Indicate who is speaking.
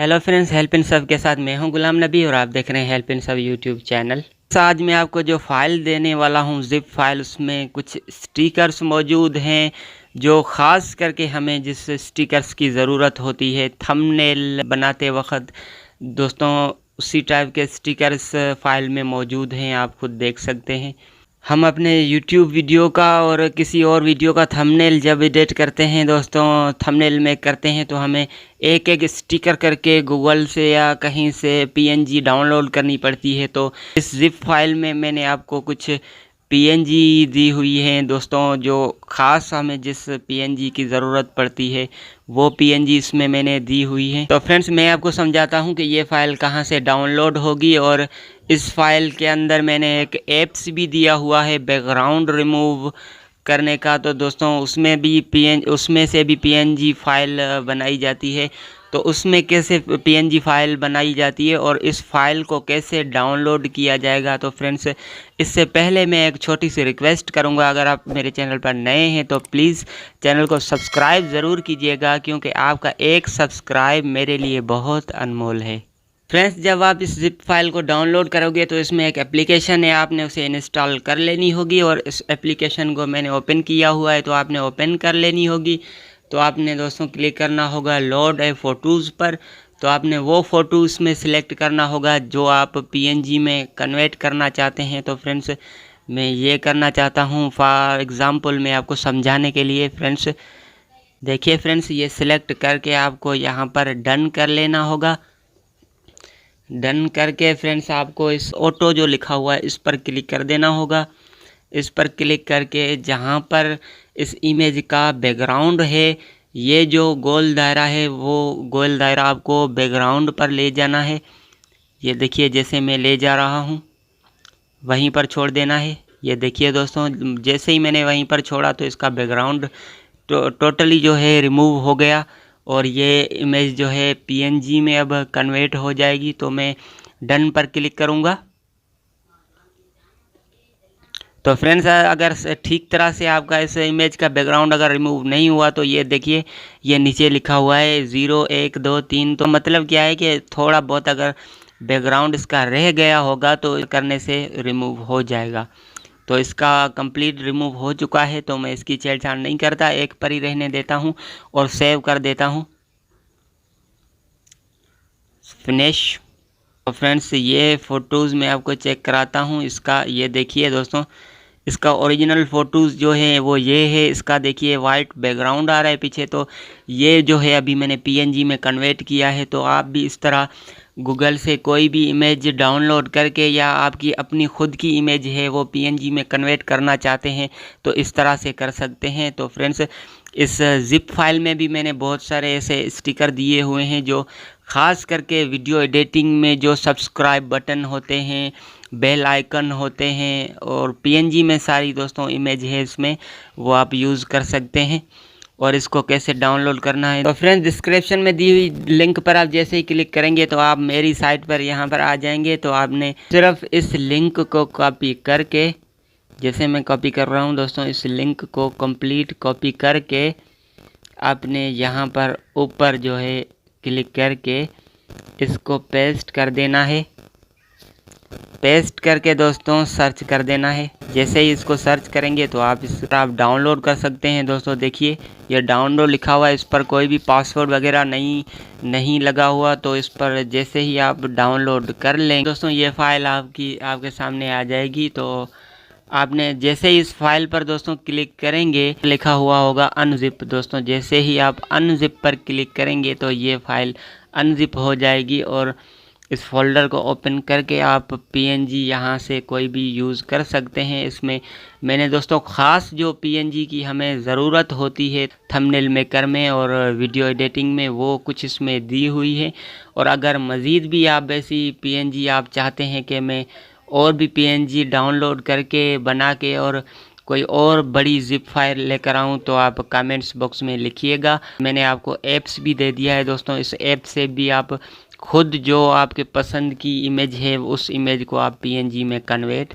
Speaker 1: Hello friends, help in सब के साथ मैं हूं गुलाम नबी और आप देख रहे हैं हेल्प इन सब यूट्यूब चैनल। आज मैं आपको जो फाइल देने वाला हूं जिप फाइल, उसमें कुछ स्टिकर्स मौजूद हैं जो ख़ास करके हमें जिस स्टिकर्स की ज़रूरत होती है थंबनेल बनाते वक्त दोस्तों, उसी टाइप के स्टिकर्स फाइल में मौजूद हैं। आप खुद देख सकते हैं। हम अपने YouTube वीडियो का और किसी और वीडियो का थंबनेल जब एडिट करते हैं दोस्तों, थंबनेल में करते हैं तो हमें एक एक स्टिकर करके गूगल से या कहीं से PNG डाउनलोड करनी पड़ती है। तो इस जिप फाइल में मैंने आपको कुछ PNG दी हुई हैं दोस्तों, जो ख़ास हमें जिस PNG की ज़रूरत पड़ती है वो PNG इसमें मैंने दी हुई है। तो फ्रेंड्स, मैं आपको समझाता हूँ कि ये फ़ाइल कहाँ से डाउनलोड होगी। और इस फाइल के अंदर मैंने एक ऐप्स भी दिया हुआ है बैकग्राउंड रिमूव करने का। तो दोस्तों उसमें से भी PNG फाइल बनाई जाती है। तो उसमें कैसे PNG फाइल बनाई जाती है और इस फाइल को कैसे डाउनलोड किया जाएगा। तो फ्रेंड्स, इससे पहले मैं एक छोटी सी रिक्वेस्ट करूंगा, अगर आप मेरे चैनल पर नए हैं तो प्लीज़ चैनल को सब्सक्राइब ज़रूर कीजिएगा, क्योंकि आपका एक सब्सक्राइब मेरे लिए बहुत अनमोल है। फ्रेंड्स, जब आप इस जिप फाइल को डाउनलोड करोगे तो इसमें एक एप्लीकेशन है, आपने उसे इंस्टॉल कर लेनी होगी। और इस एप्लीकेशन को मैंने ओपन किया हुआ है तो आपने ओपन कर लेनी होगी। तो आपने दोस्तों क्लिक करना होगा लोड ए फ़ोटोज़ पर। तो आपने वो फ़ोटो इसमें सिलेक्ट करना होगा जो आप PNG में कन्वर्ट करना चाहते हैं। तो फ्रेंड्स, मैं ये करना चाहता हूँ फॉर एग्ज़ाम्पल मैं आपको समझाने के लिए। फ्रेंड्स देखिए, फ्रेंड्स ये सिलेक्ट करके आपको यहाँ पर डन कर लेना होगा। डन करके फ्रेंड्स आपको इस ऑटो जो लिखा हुआ है इस पर क्लिक कर देना होगा। इस पर क्लिक करके जहाँ पर इस इमेज का बैकग्राउंड है, ये जो गोल दायरा है वो गोल दायरा आपको बैकग्राउंड पर ले जाना है। ये देखिए, जैसे मैं ले जा रहा हूँ वहीं पर छोड़ देना है। ये देखिए दोस्तों, जैसे ही मैंने वहीं पर छोड़ा तो इसका बैकग्राउंड टोटली जो है रिमूव हो गया और ये इमेज जो है PNG में अब कन्वर्ट हो जाएगी। तो मैं डन पर क्लिक करूँगा। तो फ्रेंड्स, अगर ठीक तरह से आपका इस इमेज का बैकग्राउंड अगर रिमूव नहीं हुआ तो ये देखिए, ये नीचे लिखा हुआ है 0 1 2 3। तो मतलब क्या है कि थोड़ा बहुत अगर बैकग्राउंड इसका रह गया होगा तो करने से रिमूव हो जाएगा। तो इसका कंप्लीट रिमूव हो चुका है, तो मैं इसकी छेड़छाड़ नहीं करता, एक पर ही रहने देता हूँ और सेव कर देता हूँ, फिनिश। तो फ्रेंड्स, ये फ़ोटोज़ मैं आपको चेक कराता हूँ इसका। ये देखिए दोस्तों, इसका ओरिजिनल फ़ोटोज़ जो है वो ये है। इसका देखिए वाइट बैकग्राउंड आ रहा है पीछे। तो ये जो है अभी मैंने PNG में कन्वर्ट किया है। तो आप भी इस तरह गूगल से कोई भी इमेज डाउनलोड करके या आपकी अपनी खुद की इमेज है वो PNG में कन्वर्ट करना चाहते हैं तो इस तरह से कर सकते हैं। तो फ्रेंड्स, इस जिप फाइल में भी मैंने बहुत सारे ऐसे स्टिकर दिए हुए हैं जो ख़ास करके वीडियो एडिटिंग में जो सब्सक्राइब बटन होते हैं, बेल आइकन होते हैं और PNG में सारी दोस्तों इमेज है इसमें, वो आप यूज़ कर सकते हैं। और इसको कैसे डाउनलोड करना है तो फ्रेंड्स, डिस्क्रिप्शन में दी हुई लिंक पर आप जैसे ही क्लिक करेंगे तो आप मेरी साइट पर यहाँ पर आ जाएंगे। तो आपने सिर्फ इस लिंक को कॉपी करके, जैसे मैं कॉपी कर रहा हूँ दोस्तों, इस लिंक को कंप्लीट कॉपी करके आपने यहाँ पर ऊपर जो है क्लिक करके इसको पेस्ट कर देना है। पेस्ट करके दोस्तों सर्च कर देना है। जैसे ही इसको सर्च करेंगे तो आप इस पर आप डाउनलोड कर सकते हैं। दोस्तों देखिए, ये डाउनलोड लिखा हुआ है, इस पर कोई भी पासवर्ड वगैरह नहीं लगा हुआ। तो इस पर जैसे ही आप डाउनलोड कर लेंगे दोस्तों, ये फ़ाइल आपके सामने आ जाएगी। तो आपने जैसे ही इस फाइल पर दोस्तों क्लिक करेंगे, लिखा हुआ होगा अनजिप। दोस्तों जैसे ही आप अनजिप पर क्लिक करेंगे तो ये फाइल अनजिप हो जाएगी और इस फोल्डर को ओपन करके आप PNG यहाँ से कोई भी यूज़ कर सकते हैं। इसमें मैंने दोस्तों ख़ास जो PNG की हमें ज़रूरत होती है थंबनेल मेकर में और वीडियो एडिटिंग में, वो कुछ इसमें दी हुई है। और अगर मज़ीद भी आप ऐसी PNG आप चाहते हैं कि मैं और भी PNG डाउनलोड करके बना के और कोई और बड़ी जिप फाइल लेकर आऊँ तो आप कमेंट्स बॉक्स में लिखिएगा। मैंने आपको ऐप्स भी दे दिया है दोस्तों, इस ऐप से भी आप खुद जो आपके पसंद की इमेज है उस इमेज को आप PNG में कन्वर्ट